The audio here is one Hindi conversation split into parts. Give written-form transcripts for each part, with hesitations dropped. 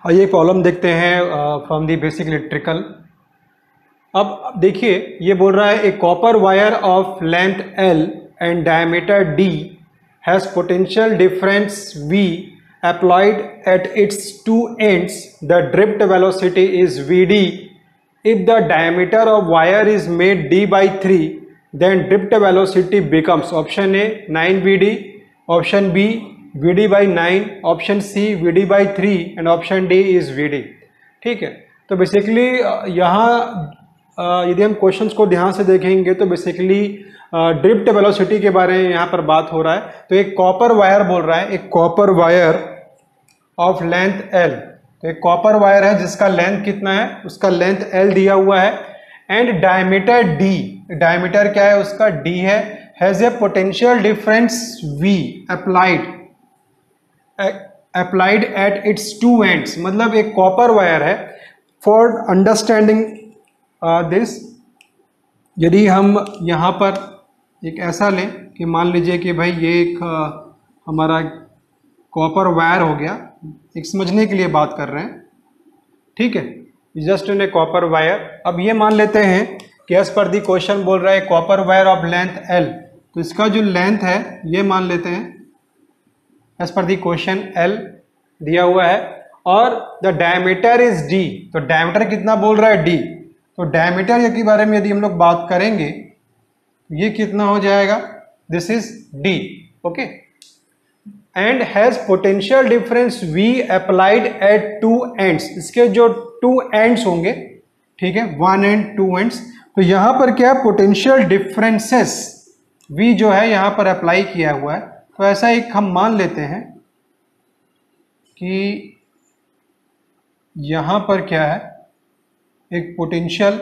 आइए प्रॉब्लम देखते हैं फ्रॉम दी बेसिक इलेक्ट्रिकल। अब देखिए ये बोल रहा है a copper wire of length L and diameter D has potential difference V applied at its two ends. The drift velocity is Vd. If the diameter of wire is made D by 3, then drift velocity becomes option A 9 Vd, option B Vd by 9, option C Vd by 3 and option D is Vd। ठीक है, तो बेसिकली यहाँ यदि हम क्वेश्चंस को ध्यान से देखेंगे तो बेसिकली ड्रिफ्ट वेलोसिटी के बारे में यहाँ पर बात हो रहा है। तो एक कॉपर वायर बोल रहा है, एक copper wire of length L। तो एक कॉपर वायर है जिसका लेंथ कितना है, उसका लेंथ L दिया हुआ है एंड डायमीटर D, डायमीटर क्या है उसका D है, has a potential difference V applied at its two ends। मतलब एक कॉपर वायर है। फॉर अंडरस्टैंडिंग दिस, यदि हम यहाँ पर एक ऐसा लें कि मान लीजिए कि भाई ये एक हमारा कॉपर वायर हो गया, एक समझने के लिए बात कर रहे हैं, ठीक है, just in A copper wire. अब ये मान लेते हैं कि एज पर दी क्वेश्चन बोल रहा है copper wire of length L, तो इसका जो लेंथ है ये मान लेते हैं as per the question L दिया हुआ है और द डायमीटर इज D। तो डायमीटर कितना बोल रहा है D, तो डायमीटर के बारे में यदि हम लोग बात करेंगे ये कितना हो जाएगा, this is D, okay. And has potential difference V applied at two ends. इसके जो टू एंड्स होंगे, ठीक है, वन एंड टू एंड्स, तो यहाँ पर क्या पोटेंशियल डिफरेंसेस V जो है यहाँ पर अप्लाई किया हुआ है। तो ऐसा एक हम मान लेते हैं कि यहाँ पर क्या है, एक potential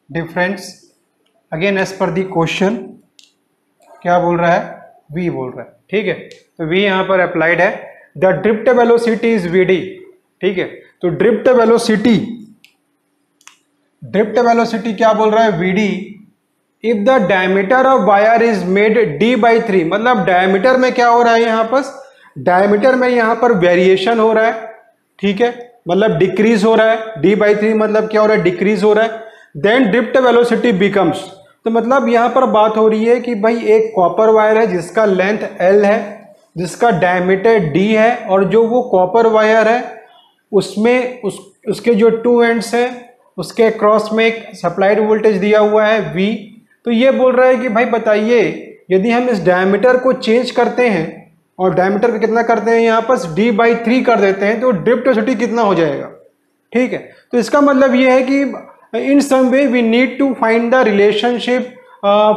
difference, again as per the question क्या बोल रहा है, V बोल रहा है, ठीक है। तो V यहाँ पर अप्लाइड है। The drift velocity is Vd, ठीक है। तो ड्रिफ्ट वेलोसिटी क्या बोल रहा है, Vd। If the diameter of wire is made D by 3, मतलब डायमीटर में क्या हो रहा है, यहाँ पर डायमीटर में यहाँ पर वेरिएशन हो रहा है, ठीक है, मतलब डिक्रीज हो रहा है। D by 3 मतलब क्या हो रहा है, डिक्रीज हो रहा है। देन ड्रिफ्ट वेलोसिटी बिकम्स, तो मतलब यहाँ पर बात हो रही है कि भाई एक कॉपर वायर है जिसका लेंथ L है, जिसका डायमीटर D है, और जो वो कॉपर वायर है उसमें उसके जो टू एंड्स हैं उसके क्रॉस में एक सप्लाइड वोल्टेज दिया हुआ है V। तो ये बोल रहा है कि भाई बताइए यदि हम इस डायमीटर को चेंज करते हैं और डायमीटर को कितना करते हैं, यहाँ पर D by 3 कर देते हैं, तो ड्रिफ्ट वेलोसिटी कितना हो जाएगा, ठीक है। तो इसका मतलब ये है कि in some way we need to find the relationship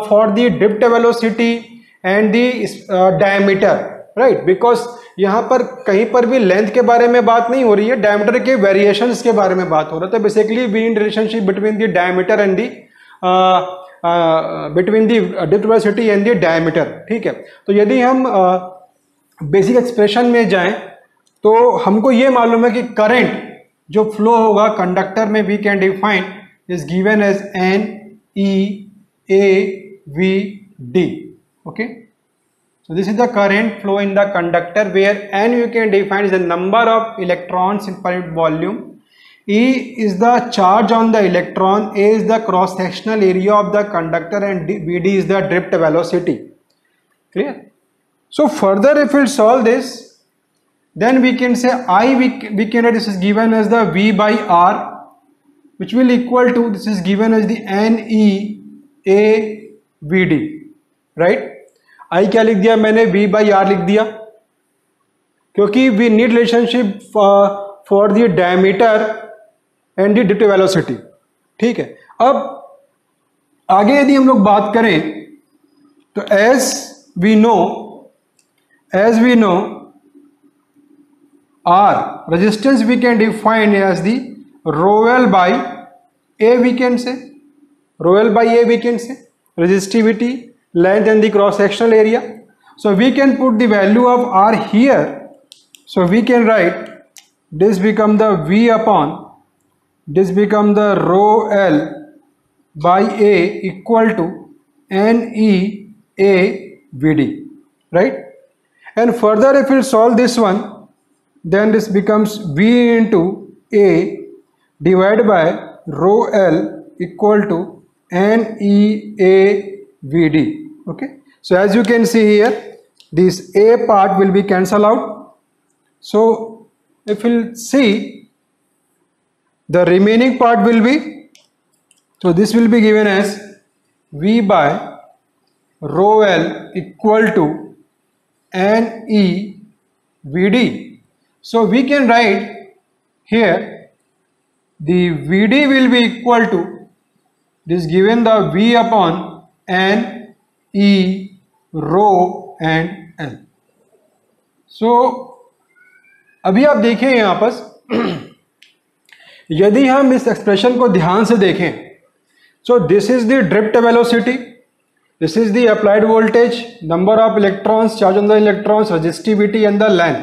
for the drift velocity and the diameter, right, because यहाँ पर कहीं पर भी लेंथ के बारे में बात नहीं हो रही है, डायमीटर के वेरिएशंस के बारे में बात हो रहा है। तो basically we need relationship between the diameter and the between the drift velocity and the diameter, ठीक है। तो यदि हम बेसिक एक्सप्रेशन में जाएं तो हमको ये मालूम है कि करंट जो फ्लो होगा कंडक्टर में we can define is given as N E A V D, okay. So this is the current flow in the conductor where N you can define is the number of electrons per unit volume, E is the charge on the electron, A is the cross sectional area of the conductor, and Vd is the drift velocity. Clear? So further if we solve this, then we can say we can write this is given as the V by R, which will equal to, this is given as the N E A Vd, right? I क्या लिख दिया मैंने, V by R लिख दिया, क्योंकि we need relationship for the diameter and the drift velocity, ठीक है। अब आगे यदि हम लोग बात करें तो as we know R resistance we can define as the rho L by A, we can say rho L by A, we can say resistivity, length and the cross sectional area. So we can put the value of R here, so we can write this become the V upon this become the rho L by A equal to N E A V D, right? And further if we solve this one, then this becomes V into A divided by rho L equal to NEAVD. Okay, so as you can see here, this A part will be cancelled out. So if we'll see, the remaining part will be, so this will be given as V by rho L equal to NEVD. So we can write here the VD will be equal to this given the V upon N E rho and L. So अभी आप देखें यहाँ पर यदि हम इस एक्सप्रेशन को ध्यान से देखें, so this is the drift velocity, this is the applied voltage, number of electrons, charge on the electrons, resistivity and the length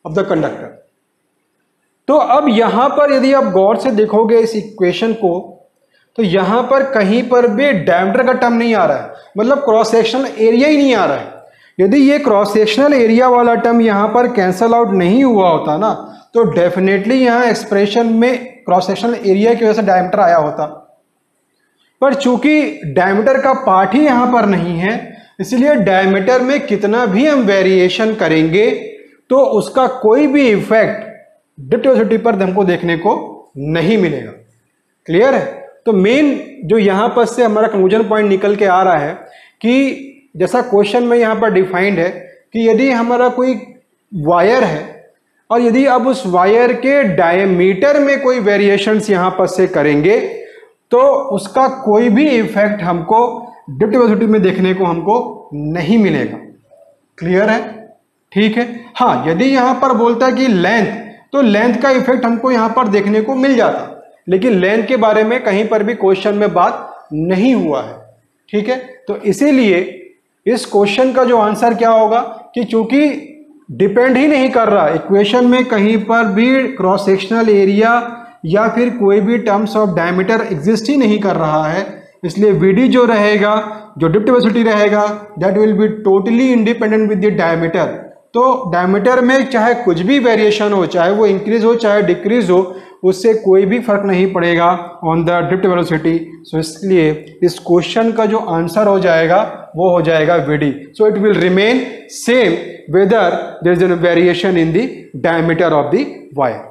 of the conductor. तो अब यहां पर यदि आप गौर से देखोगे इस इक्वेशन को, तो यहां पर कहीं पर भी डायमीटर का टर्म नहीं आ रहा है, मतलब क्रॉस सेक्शनल एरिया ही नहीं आ रहा है. यदि ये क्रॉस सेक्शनल एरिया वाला टर्म यहां पर कैंसल आउट नहीं हुआ होता ना, तो डेफिनेटली यहां एक्सप्रेशन में क्रॉस सेक्शनल एरिया की वजह से डायमीटर आया होता. पर चूंकि डायमीटर का पार्ट ही यहां पर नहीं है, इसलिए डायमीटर में कितना भी हम वेरिएशन करेंगे तो उसका कोई भी इफेक्ट ड्रिफ्ट वेलोसिटी पर हमको देखने को नहीं मिलेगा. क्लियर है? तो मेन जो यहां पर से हमारा कंक्लूजन पॉइंट निकल के आ रहा है कि जैसा क्वेश्चन में यहां पर डिफाइंड है कि यदि हमारा कोई वायर है और यदि अब उस वायर के डायमीटर में कोई वेरिएशंस यहां पर से करेंगे तो उसका कोई भी इफेक्ट हमको ड्रिफ्ट वेलोसिटी में देखने को हमको नहीं मिलेगा. क्लियर है? ठीक है. हाँ, यदि यहां पर बोलता है कि लेंथ, तो लेंथ का इफेक्ट हमको यहां पर देखने को मिल जाता, लेकिन लेंथ के बारे में कहीं पर भी क्वेश्चन में बात नहीं हुआ है. ठीक है. तो इसीलिए इस क्वेश्चन का जो आंसर क्या होगा कि चूंकि डिपेंड ही नहीं कर रहा इक्वेशन में कहीं पर भी क्रॉस सेक्शनल एरिया या फिर कोई भी टर्म्स ऑफ डायमीटर एग्जिस्ट ही नहीं कर रहा है, इसलिए VD जो रहेगा, जो ड्रिफ्ट वेलोसिटी रहेगा, that will be totally independent with the diameter. तो डायमीटर में चाहे कुछ भी वेरिएशन हो, चाहे वो इंक्रीज हो चाहे डिक्रीज हो, उससे कोई भी फर्क नहीं पड़ेगा ऑन द ड्रिफ्ट वेलोसिटी. सो इसलिए इस क्वेश्चन का जो आंसर हो जाएगा वो हो जाएगा VD. So it will remain same whether there is a variation in the diameter of the wire.